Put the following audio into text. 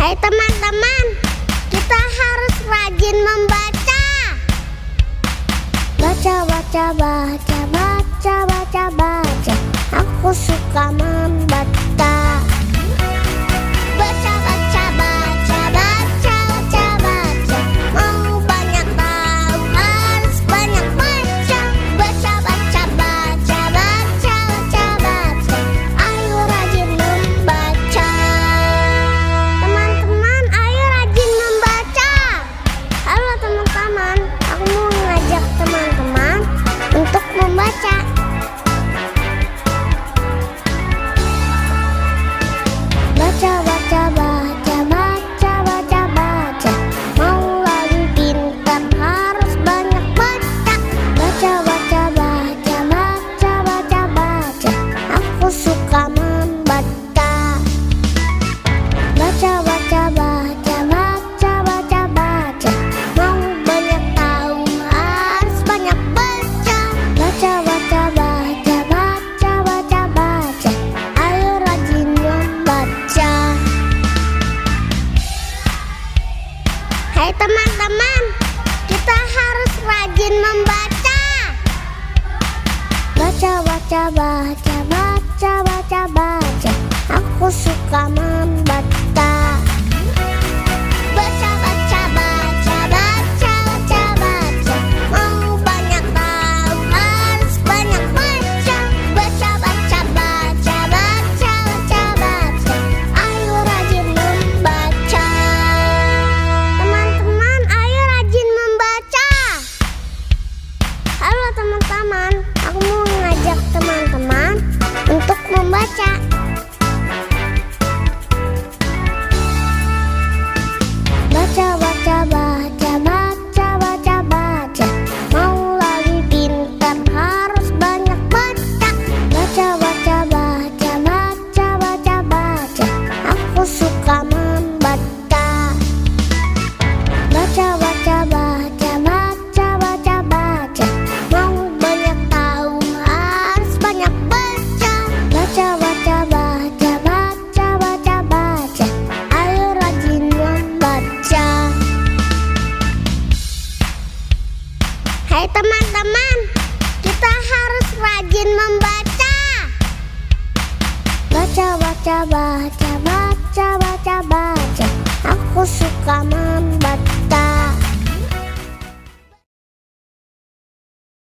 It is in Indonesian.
Hai teman-teman, kita harus rajin membaca. Baca, baca, baca, baca, baca, baca. Aku suka membaca. Baca, baca, baca, baca, baca, baca. Mau banyak tahu harus banyak baca. Baca, baca, baca, baca, baca, baca. Ayo rajin membaca. Teman-teman, ayo rajin membaca. Halo teman-teman, aku mau ngajak teman-teman untuk membaca. Baca, baca, baca, baca, baca, baca. Mau lagi pintar harus banyak baca. Baca, baca, baca, baca, baca, baca. Aku suka membaca. Baca, baca, baca, baca, baca, baca. Mau banyak tahu harus banyak baca. Baca, baca, baca, baca, baca, baca. Ayo rajin membaca. Hai teman-teman, kita harus rajin membaca. Baca, baca, baca, baca, baca, baca. Aku suka membaca. Baca, baca, baca, baca, baca, baca. Mau banyak tahu harus banyak baca. Baca, baca, baca, baca, baca, baca. Ayo rajin membaca. Teman-teman, ayo rajin membaca. Halo teman-teman, aku mau ngajak teman-teman untuk membaca. Baca, baca, baca, baca, baca, baca. Mau lagi pintar harus banyak baca. Baca, baca, baca, baca, baca, baca. Aku suka membaca. Baca, baca, baca, baca, baca, baca. Mau banyak tahu harus banyak baca. Baca, baca, baca, baca, baca, baca. Ayo rajin membaca. Hai teman-teman, kita harus rajin membaca. Baca, baca, baca, baca, baca, baca. Aku suka membaca.